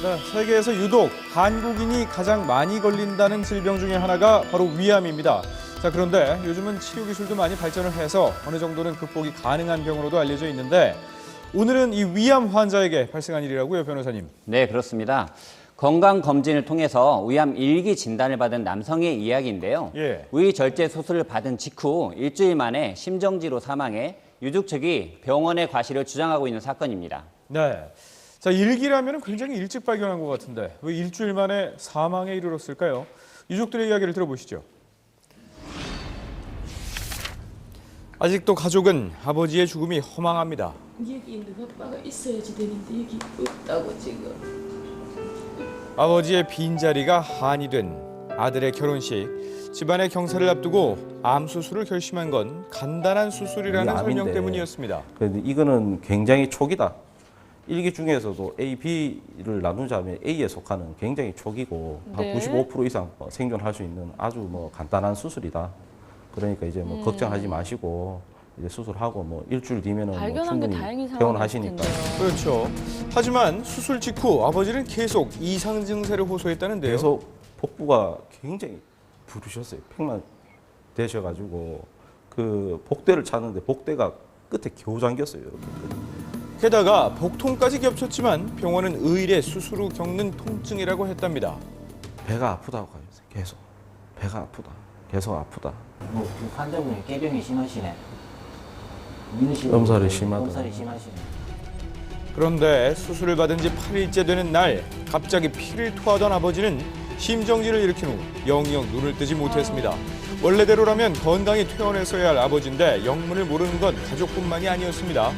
네, 세계에서 유독 한국인이 가장 많이 걸린다는 질병 중에 하나가 바로 위암입니다. 자, 그런데 요즘은 치료 기술도 많이 발전을 해서 어느 정도는 극복이 가능한 병으로도 알려져 있는데 오늘은 이 위암 환자에게 발생한 일이라고요, 변호사님? 네, 그렇습니다. 건강검진을 통해서 위암 1기 진단을 받은 남성의 이야기인데요. 예. 위절제 수술을 받은 직후 일주일 만에 심정지로 사망해 유족 측이 병원의 과실을 주장하고 있는 사건입니다. 네. 자, 1기라면 굉장히 일찍 발견한 것 같은데 왜 일주일 만에 사망에 이르렀을까요? 유족들의 이야기를 들어보시죠. 아직도 가족은 아버지의 죽음이 허망합니다. 여기 있는 아빠가 있어야지 되는데 여기 없다고 지금. 아버지의 빈자리가 한이 된 아들의 결혼식. 집안의 경사를 앞두고 암 수술을 결심한 건 간단한 수술이라는 설명 때문이었습니다. 그런데 이거는 굉장히 초기다. 일기 중에서도 A, B를 나누자면 A에 속하는 굉장히 초기고 한 95% 이상 생존할 수 있는 아주 간단한 수술이다. 그러니까 이제 걱정하지 마시고 이제 수술하고 일주일 뒤면은 발견한 게 충분히 다행인 퇴원하시니까. 상황이었을 텐데요. 그렇죠. 하지만 수술 직후 아버지는 계속 이상 증세를 호소했다는데요. 계속 복부가 굉장히 부르셨어요. 팽만 되셔가지고 그 복대를 찾는데 복대가 끝에 겨우 잠겼어요. 이렇게. 게다가 복통까지 겹쳤지만 병원은 의뢰 수술 후 겪는 통증이라고 했답니다. 배가 아프다고 하요 계속. 배가 아프다. 계속 아프다. 그 환자분이 깨병이 심하시네. 엄살이 심하다. 엄살이 심하시네. 그런데 수술을 받은 지 8일째 되는 날 갑자기 피를 토하던 아버지는 심정지를 일으킨 후 영영 눈을 뜨지 못했습니다. 원래대로라면 건강히 퇴원했어야 할 아버지인데 영문을 모르는 건 가족뿐만이 아니었습니다.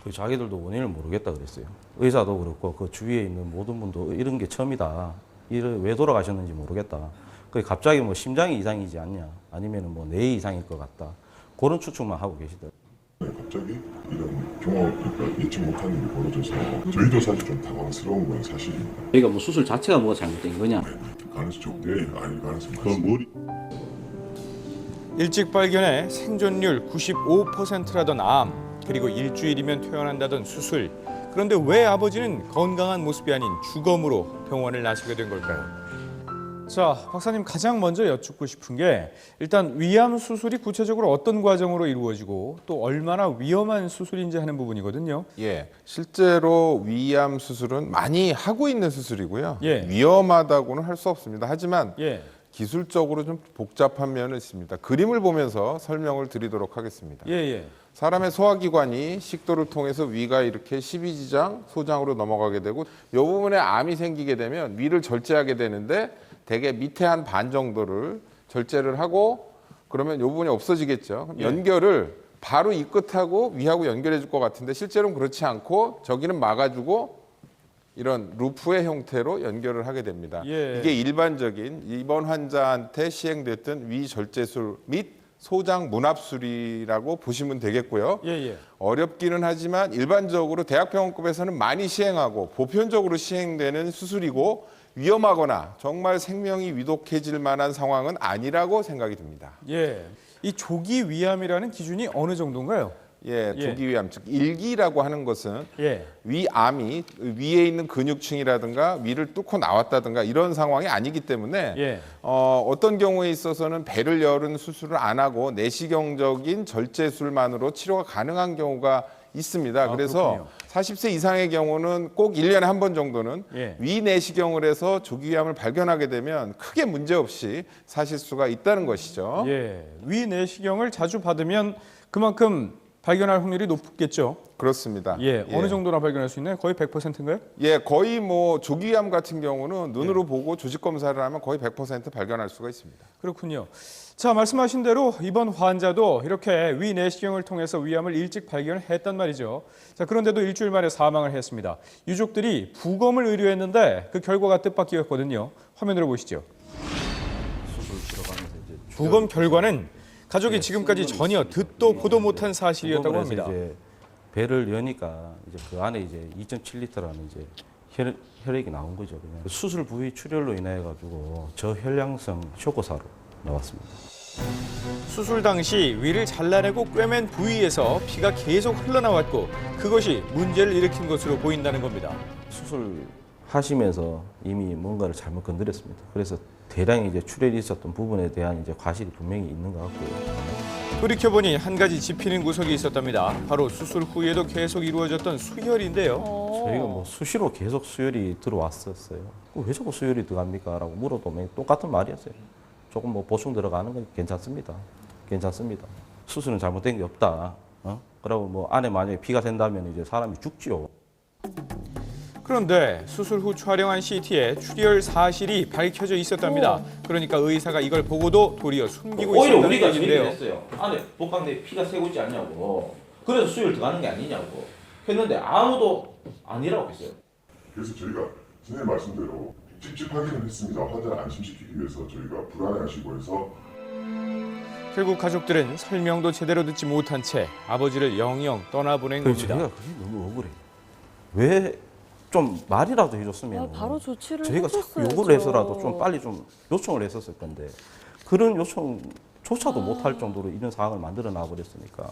그 자기들도 원인을 모르겠다 그랬어요. 의사도 그렇고 그 주위에 있는 모든 분도 이런 게 처음이다. 왜 돌아가셨는지 모르겠다. 그 갑자기 심장이 이상이지 않냐, 아니면 뇌 이상일 것 같다. 그런 추측만 하고 계시더라고요. 갑자기 이런 경험, 예측 못한 일이 벌어져서 저희도 사실 좀 당황스러운 건 사실입니다. 저희가 수술 자체가 뭐가 잘못된 거냐? 가능성 아닐 가능성이 많습니다. 일찍 발견해 생존율 95%라던 암, 그리고 일주일이면 퇴원한다던 수술. 그런데 왜 아버지는 건강한 모습이 아닌 주검으로 병원을 나서게 된 걸까요? 자, 박사님 가장 먼저 여쭙고 싶은 게 일단 위암 수술이 구체적으로 어떤 과정으로 이루어지고 또 얼마나 위험한 수술인지 하는 부분이거든요. 예, 실제로 위암 수술은 많이 하고 있는 수술이고요. 예. 위험하다고는 할 수 없습니다. 하지만 예. 기술적으로 좀 복잡한 면은 있습니다. 그림을 보면서 설명을 드리도록 하겠습니다. 예. 사람의 소화기관이 식도를 통해서 위가 이렇게 12지장, 소장으로 넘어가게 되고 이 부분에 암이 생기게 되면 위를 절제하게 되는데 대개 밑에 한 반 정도를 절제를 하고 그러면 이 부분이 없어지겠죠. 그럼 연결을 바로 이 끝하고 위하고 연결해 줄 것 같은데 실제로는 그렇지 않고 저기는 막아주고 이런 루프의 형태로 연결을 하게 됩니다. 예. 이게 일반적인 입원 환자한테 시행됐던 위절제술 및 소장 문합술이라고 보시면 되겠고요. 예. 어렵기는 하지만 일반적으로 대학병원급에서는 많이 시행하고 보편적으로 시행되는 수술이고 위험하거나 정말 생명이 위독해질 만한 상황은 아니라고 생각이 듭니다. 예. 이 조기 위암이라는 기준이 어느 정도인가요? 예, 조기 위암, 즉 1기라고 하는 것은 예. 위암이 위에 있는 근육층이라든가 위를 뚫고 나왔다든가 이런 상황이 아니기 때문에 예. 어떤 경우에 있어서는 배를 여는 수술을 안 하고 내시경적인 절제술만으로 치료가 가능한 경우가 있습니다. 그래서 그렇군요. 40세 이상의 경우는 꼭 1년에 한 번 정도는 예. 위내시경을 해서 조기위암을 발견하게 되면 크게 문제없이 사실 수가 있다는 것이죠. 예. 위내시경을 자주 받으면 그만큼 발견할 확률이 높겠죠. 그렇습니다. 예. 어느 정도나 발견할 수 있나요? 거의 100%인가요? 예, 거의 조기위암 같은 경우는 눈으로 보고 조직 검사를 하면 거의 100% 발견할 수가 있습니다. 그렇군요. 자, 말씀하신 대로 이번 환자도 이렇게 위내시경을 통해서 위암을 일찍 발견을 했단 말이죠. 자, 그런데도 일주일 만에 사망을 했습니다. 유족들이 부검을 의뢰했는데 그 결과가 뜻밖이었거든요. 화면으로 보시죠. 부검 결과는 가족이 지금까지 전혀 듣도 보도 못한 사실이었다고 합니다. 이제 배를 여니까 이제 그 안에 이제 2.7리터라는 이제 혈액이 나온 거죠. 그냥 수술 부위 출혈로 인해 가지고 저혈량성 쇼크사로 나왔습니다. 수술 당시 위를 잘라내고 꿰맨 부위에서 피가 계속 흘러나왔고 그것이 문제를 일으킨 것으로 보인다는 겁니다. 수술하시면서 이미 뭔가를 잘못 건드렸습니다. 그래서 대량 이제 출혈이 있었던 부분에 대한 이제 과실이 분명히 있는 것 같고요. 돌이켜보니 한 가지 짚히는 구석이 있었답니다. 바로 수술 후에도 계속 이루어졌던 수혈인데요. 저희가 뭐 수시로 계속 수혈이 들어왔었어요. 왜 자꾸 수혈이 들어갑니까? 라고 물어도 똑같은 말이었어요. 조금 뭐 보충 들어가는 건 괜찮습니다. 괜찮습니다. 수술은 잘못된 게 없다. 그리고 뭐 안에 만약에 피가 샌다면 이제 사람이 죽지요. 그런데 수술 후 촬영한 CT에 출혈 사실이 밝혀져 있었답니다. 그러니까 의사가 이걸 보고도 도리어 숨기고 오히려 있었다는 우리가 얘기인데요. 했어요. 안에 복강내에 피가 새고 있지 않냐고. 그래서 수혈 들어가는 게 아니냐고 했는데 아무도 아니라고 했어요. 그래서 저희가 선생님 말씀대로 찝찝하기는 했습니다. 환자를 안심시키기 위해서 저희가 불안해하시고 해서 결국 가족들은 설명도 제대로 듣지 못한 채 아버지를 영영 떠나보낸 겁니다. 저희가 그게 너무 억울해요. 왜 좀 말이라도 해줬으면 바로 조치를 저희가 자꾸 해줬어야죠. 요구를 해서라도 좀 빨리 좀 요청을 했었을 건데 그런 요청조차도 못할 정도로 이런 상황을 만들어 놔버렸으니까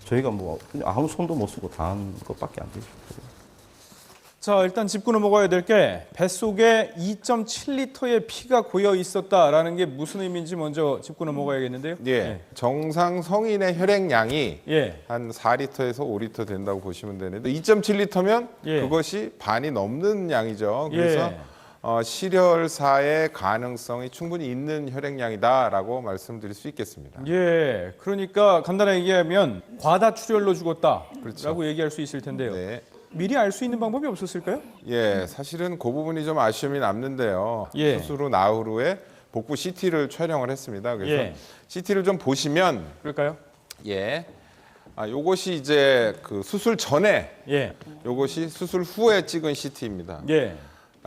저희가 뭐 그냥 아무 손도 못 쓰고 당한 것밖에 안 되죠. 자, 일단 짚고 넘어가야 될 게 뱃속에 2.7리터의 피가 고여 있었다라는 게 무슨 의미인지 먼저 짚고 넘어가야겠는데요. 예, 정상 성인의 혈액량이 예. 한 4리터에서 5리터 된다고 보시면 되는데 2.7리터면 예. 그것이 반이 넘는 양이죠. 그래서 예. 실혈사의 가능성이 충분히 있는 혈액량이다라고 말씀드릴 수 있겠습니다. 예. 그러니까 간단하게 얘기하면 과다 출혈로 죽었다라고 그렇죠. 얘기할 수 있을 텐데요. 네. 미리 알 수 있는 방법이 없었을까요? 예, 사실은 그 부분이 좀 아쉬움이 남는데요. 예. 수술 후 나흘 후에 복부 CT를 촬영을 했습니다. 그래서 예. CT를 좀 보시면 그럴까요? 예, 요것이 이제 그 수술 전에, 예. 요것이 수술 후에 찍은 CT입니다. 예.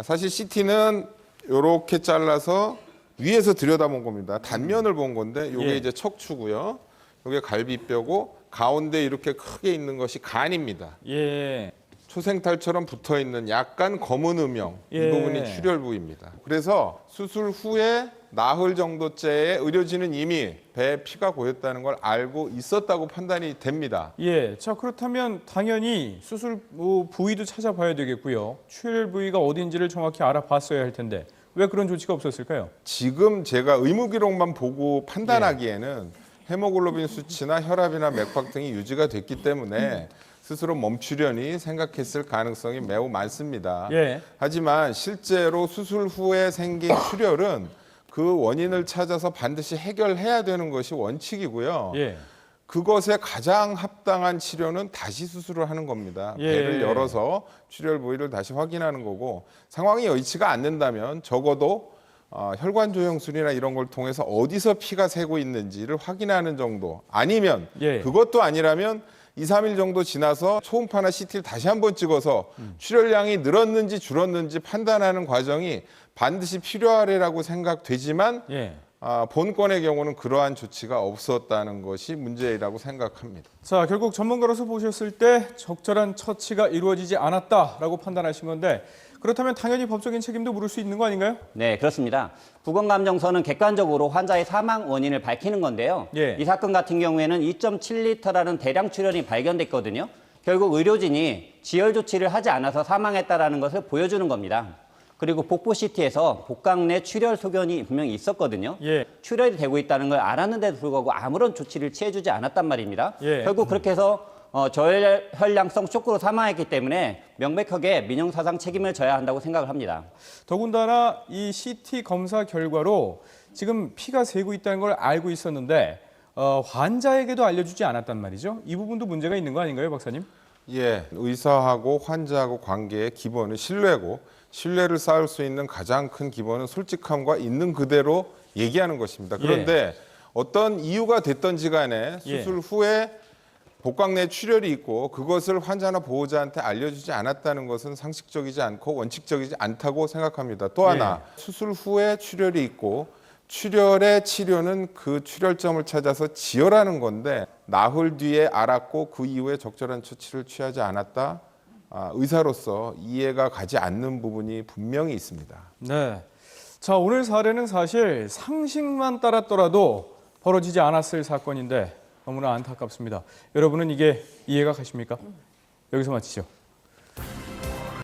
사실 CT는 이렇게 잘라서 위에서 들여다본 겁니다. 단면을 본 건데 요게 예. 이제 척추고요. 요게 갈비뼈고 가운데 이렇게 크게 있는 것이 간입니다. 예. 초생탈처럼 붙어 있는 약간 검은 음영 이 예. 부분이 출혈 부위입니다. 그래서 수술 후에 나흘 정도째에 의료진은 이미 배에 피가 고였다는 걸 알고 있었다고 판단이 됩니다. 예. 자, 그렇다면 당연히 수술 부위도 찾아봐야 되겠고요. 출혈 부위가 어딘지를 정확히 알아봤어야 할 텐데 왜 그런 조치가 없었을까요? 지금 제가 의무 기록만 보고 판단하기에는 헤모글로빈 수치나 혈압이나 맥박 등이 유지가 됐기 때문에 스스로 멈추려니 생각했을 가능성이 매우 많습니다. 예. 하지만 실제로 수술 후에 생긴 출혈은 그 원인을 찾아서 반드시 해결해야 되는 것이 원칙이고요. 예. 그것에 가장 합당한 치료는 다시 수술을 하는 겁니다. 예. 배를 열어서 출혈 부위를 다시 확인하는 거고 상황이 여의치가 않는다면 적어도 혈관 조형술이나 이런 걸 통해서 어디서 피가 새고 있는지를 확인하는 정도 아니면 예. 그것도 아니라면 2, 3일 정도 지나서 초음파나 CT를 다시 한번 찍어서 출혈량이 늘었는지 줄었는지 판단하는 과정이 반드시 필요하리라고 생각되지만 예. 본건의 경우는 그러한 조치가 없었다는 것이 문제라고 생각합니다. 자, 결국 전문가로서 보셨을 때 적절한 처치가 이루어지지 않았다라고 판단하신 건데 그렇다면 당연히 법적인 책임도 물을 수 있는 거 아닌가요? 네, 그렇습니다. 부검감정서는 객관적으로 환자의 사망 원인을 밝히는 건데요. 예. 이 사건 같은 경우에는 2.7리터라는 대량 출혈이 발견됐거든요. 결국 의료진이 지혈 조치를 하지 않아서 사망했다는 것을 보여주는 겁니다. 그리고 복부 CT에서 복강 내 출혈 소견이 분명히 있었거든요. 예. 출혈이 되고 있다는 걸 알았는데도 불구하고 아무런 조치를 취해주지 않았단 말입니다. 예. 결국 그렇게 해서 저혈량성 쇼크로 사망했기 때문에 명백하게 민형사상 책임을 져야 한다고 생각을 합니다. 더군다나 이 CT 검사 결과로 지금 피가 새고 있다는 걸 알고 있었는데 환자에게도 알려주지 않았단 말이죠. 이 부분도 문제가 있는 거 아닌가요, 박사님? 예, 의사하고 환자하고 관계의 기본은 신뢰고 신뢰를 쌓을 수 있는 가장 큰 기본은 솔직함과 있는 그대로 얘기하는 것입니다. 그런데 어떤 이유가 됐던지 간에 수술 후에 복강 내 출혈이 있고 그것을 환자나 보호자한테 알려주지 않았다는 것은 상식적이지 않고 원칙적이지 않다고 생각합니다. 또 하나 수술 후에 출혈이 있고 출혈의 치료는 그 출혈점을 찾아서 지혈하는 건데 나흘 뒤에 알았고 그 이후에 적절한 처치를 취하지 않았다. 의사로서 이해가 가지 않는 부분이 분명히 있습니다. 네. 자, 오늘 사례는 사실 상식만 따랐더라도 벌어지지 않았을 사건인데 너무나 안타깝습니다. 여러분은 이게 이해가 가십니까? 여기서 마치죠.